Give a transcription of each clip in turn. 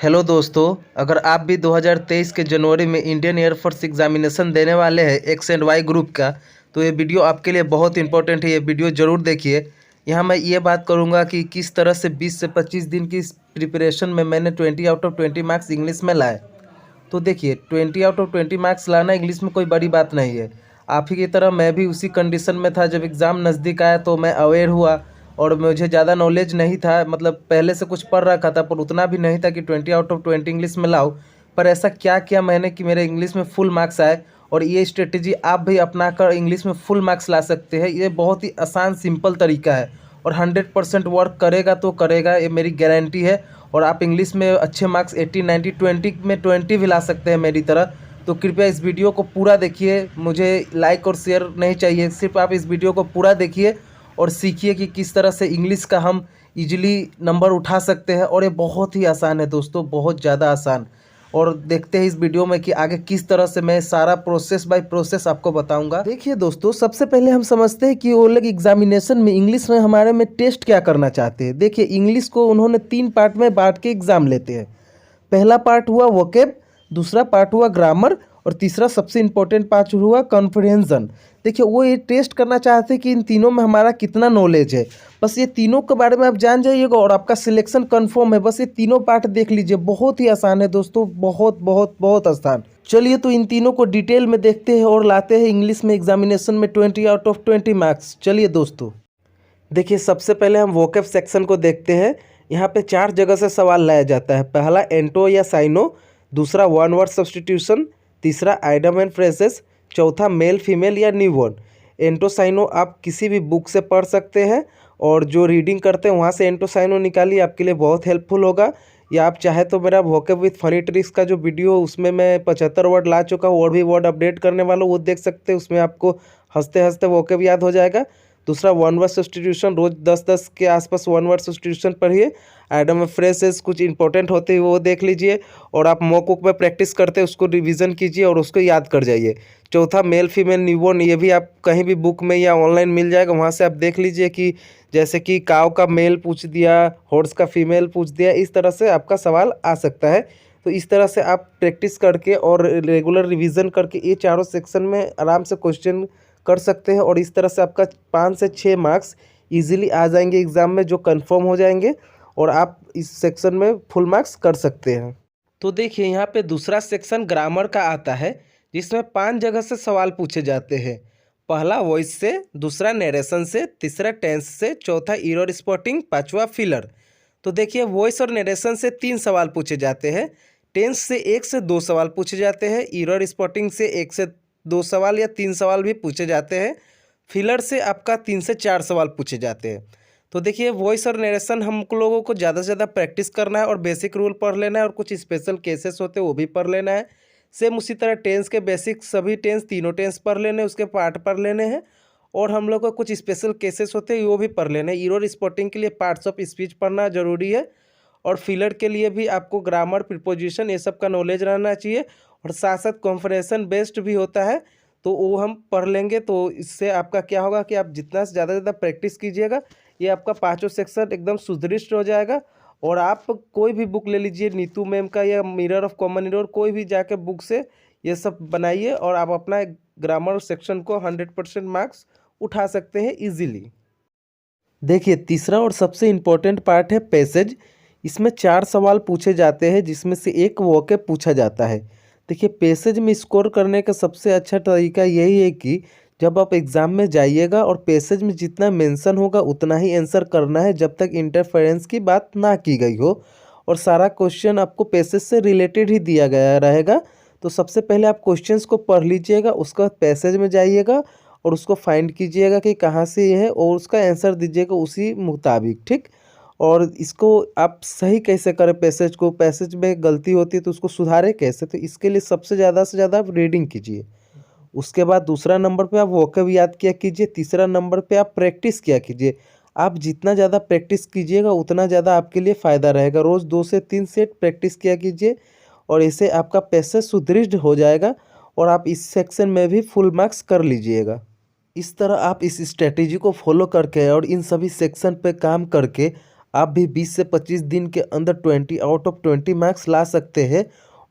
Hello दोस्तों, अगर आप भी 2023 के जनवरी में इंडियन एयरफोर्स एग्जामिनेशन देने वाले हैं एक्स एंड वाई ग्रुप का, तो ये वीडियो आपके लिए बहुत इंपॉर्टेंट है। ये वीडियो ज़रूर देखिए। यहाँ मैं ये बात करूँगा कि किस तरह से 20 से 25 दिन की इस प्रिपरेशन में मैंने 20 आउट ऑफ 20 मार्क्स इंग्लिश में लाए। तो देखिए, 20 आउट ऑफ 20 मार्क्स लाना इंग्लिश में कोई बड़ी बात नहीं है। आप ही की तरह मैं भी उसी कंडीशन में था। जब एग्ज़ाम नज़दीक आया तो मैं अवेयर हुआ और मुझे ज़्यादा नॉलेज नहीं था, मतलब पहले से कुछ पढ़ रखा था पर उतना भी नहीं था कि 20 आउट ऑफ 20 इंग्लिश में लाऊं। पर ऐसा क्या किया मैंने कि मेरे इंग्लिश में फुल मार्क्स आए, और ये स्ट्रेटेजी आप भी अपना कर इंग्लिश में फुल मार्क्स ला सकते हैं। ये बहुत ही आसान सिंपल तरीका है और 100% वर्क करेगा तो करेगा, ये मेरी गारंटी है। और आप इंग्लिश में अच्छे मार्क्स 80, 90, 20 में 20 भी ला सकते हैं मेरी तरह। तो कृपया इस वीडियो को पूरा देखिए। मुझे लाइक और शेयर नहीं चाहिए, सिर्फ आप इस वीडियो को पूरा देखिए और सीखिए कि किस तरह से इंग्लिश का हम इजीली नंबर उठा सकते हैं। और ये बहुत ही आसान है दोस्तों, बहुत ज़्यादा आसान। और देखते हैं इस वीडियो में कि आगे किस तरह से मैं सारा प्रोसेस बाय प्रोसेस आपको बताऊंगा। देखिए दोस्तों, सबसे पहले हम समझते हैं कि वो लोग एग्जामिनेशन में इंग्लिश में हमारे में टेस्ट क्या करना चाहते हैं। देखिए, इंग्लिश को उन्होंने 3 पार्ट में बांट के एग्ज़ाम लेते हैं। पहला पार्ट हुआ वोकेब, दूसरा पार्ट हुआ ग्रामर, और तीसरा सबसे इम्पोर्टेंट पार्ट हुआ कॉन्फ्रेंजन। देखिए, वो ये टेस्ट करना चाहते हैं कि इन तीनों में हमारा कितना नॉलेज है। बस ये तीनों के बारे में आप जान जाइएगा और आपका सिलेक्शन कंफर्म है। बस ये तीनों पार्ट देख लीजिए, बहुत ही आसान है दोस्तों, बहुत बहुत बहुत आसान। चलिए तो इन तीनों को डिटेल में देखते हैं और लाते हैं इंग्लिश में एग्जामिनेशन में 20 आउट ऑफ 20 मार्क्स। चलिए दोस्तों, देखिए सबसे पहले हम वोकेब सेक्शन को देखते हैं। यहाँ पे 4 जगह से सवाल लाया जाता है। पहला एंटो या साइनो, दूसरा वन वर्ड सब्स्टिट्यूशन, तीसरा आइडम एंड फ्रेजेस, चौथा मेल फीमेल या न्यूबॉर्न। एंटो साइनो आप किसी भी बुक से पढ़ सकते हैं और जो रीडिंग करते हैं वहाँ से एंटो साइनो निकालिए, आपके लिए बहुत हेल्पफुल होगा। या आप चाहे तो मेरा वोकेब विथ फनी ट्रिक्स का जो वीडियो है उसमें मैं 75 वर्ड ला चुका हूँ और भी वर्ड अपडेट करने वाला हूँ, वो देख सकते हैं। उसमें आपको हंसते हंसते वोकेब याद हो जाएगा। दूसरा वन वर्ड सब्स्टिट्यूशन, रोज 10-10 के आसपास वन वर्ड सब्स्टिट्यूशन पढ़िए। आइटम ऑफ फ्रेजेस कुछ इंपॉर्टेंट होते हैं वो देख लीजिए, और आप मॉक बुक में प्रैक्टिस करते हैं उसको रिवीजन कीजिए और उसको याद कर जाइए। चौथा मेल फीमेल न्यूबॉर्न, ये भी आप कहीं भी बुक में या ऑनलाइन मिल जाएगा, वहाँ से आप देख लीजिए कि जैसे कि काव का मेल पूछ दिया, हॉर्स का फीमेल पूछ दिया, इस तरह से आपका सवाल आ सकता है। तो इस तरह से आप प्रैक्टिस करके और रेगुलर रिवीजन करके ये चारों सेक्शन में आराम से क्वेश्चन कर सकते हैं, और इस तरह से आपका 5 से 6 मार्क्स इजीली आ जाएंगे एग्ज़ाम में, जो कंफर्म हो जाएंगे और आप इस सेक्शन में फुल मार्क्स कर सकते हैं। तो देखिए, यहाँ पे दूसरा सेक्शन ग्रामर का आता है, जिसमें 5 जगह से सवाल पूछे जाते हैं। पहला वॉइस से, दूसरा नरेशन से, तीसरा टेंस से, चौथा एरर स्पॉटिंग, पांचवा फिलर। तो देखिए, वॉइस और नरेशन से 3 सवाल पूछे जाते हैं, टेंस से 1 से 2 सवाल पूछे जाते हैं, एरर स्पॉटिंग से 1 से 2 सवाल या 3 सवाल भी पूछे जाते हैं, फिलर से आपका 3 से 4 सवाल पूछे जाते हैं। तो देखिए, वॉइस और नरेशन हम लोगों को ज़्यादा से ज़्यादा प्रैक्टिस करना है और बेसिक रूल पढ़ लेना है, और कुछ स्पेशल केसेस होते हैं वो भी पढ़ लेना है। सेम उसी तरह टेंस के बेसिक सभी टेंस, तीनों टेंस पढ़ लेने, उसके पार्ट पढ़ लेने हैं, और हम लोग को कुछ स्पेशल केसेस होते हैं वो भी पढ़ लेने हैं। एरर स्पॉटिंग के लिए पार्ट्स ऑफ स्पीच पढ़ना जरूरी है, और फिलर के लिए भी आपको ग्रामर, प्रीपोजिशन, ये सब का नॉलेज रहना चाहिए, और साथ साथ कॉन्फ्रेंसन बेस्ड भी होता है, तो वो हम पढ़ लेंगे। तो इससे आपका क्या होगा कि आप जितना से ज़्यादा प्रैक्टिस कीजिएगा, ये आपका 5 सेक्शन एकदम सुदृढ़ हो जाएगा। और आप कोई भी बुक ले लीजिए, नीतू मैम का या मिरर ऑफ कॉमन एरर, कोई भी जाके बुक से ये सब बनाइए और आप अपना ग्रामर सेक्शन को 100% मार्क्स उठा सकते हैं ईजीली। देखिए, तीसरा और सबसे इम्पोर्टेंट पार्ट है पैसेज। इसमें 4 सवाल पूछे जाते हैं, जिसमें से एक वोकेब पूछा जाता है। देखिए, पैसेज में स्कोर करने का सबसे अच्छा तरीका यही है कि जब आप एग्ज़ाम में जाइएगा और पैसेज में जितना मेंशन होगा उतना ही आंसर करना है, जब तक इंटरफेरेंस की बात ना की गई हो, और सारा क्वेश्चन आपको पैसेज से रिलेटेड ही दिया गया रहेगा। तो सबसे पहले आप क्वेश्चंस को पढ़ लीजिएगा, उसके बाद पैसेज में जाइएगा और उसको फाइंड कीजिएगा कि कहाँ से ये है, और उसका आंसर दीजिएगा उसी मुताबिक, ठीक। और इसको आप सही कैसे करें, पैसेज को, पैसेज में गलती होती है तो उसको सुधारें कैसे, तो इसके लिए सबसे ज़्यादा से ज़्यादा आप रीडिंग कीजिए। उसके बाद दूसरा नंबर पे आप वोकेब याद किया कीजिए, तीसरा नंबर पे आप प्रैक्टिस किया कीजिए। आप जितना ज़्यादा प्रैक्टिस कीजिएगा उतना ज़्यादा आपके लिए फ़ायदा रहेगा। रोज़ 2 से 3 सेट प्रैक्टिस किया कीजिए, और इससे आपका पैसेज सुदृढ़ हो जाएगा और आप इस सेक्शन में भी फुल मार्क्स कर लीजिएगा। इस तरह आप इस स्ट्रेटेजी को फॉलो करके और इन सभी सेक्शन पे काम करके आप भी 20 से 25 दिन के अंदर 20 आउट ऑफ 20 मार्क्स ला सकते हैं।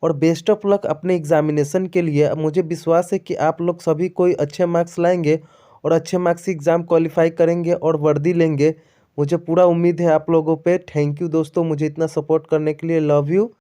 और बेस्ट ऑफ लक अपने एग्जामिनेशन के लिए। मुझे विश्वास है कि आप लोग सभी कोई अच्छे मार्क्स लाएंगे और अच्छे मार्क्स से एग्ज़ाम क्वालिफाई करेंगे और वर्दी लेंगे। मुझे पूरा उम्मीद है आप लोगों पे। थैंक यू दोस्तों, मुझे इतना सपोर्ट करने के लिए। Love you.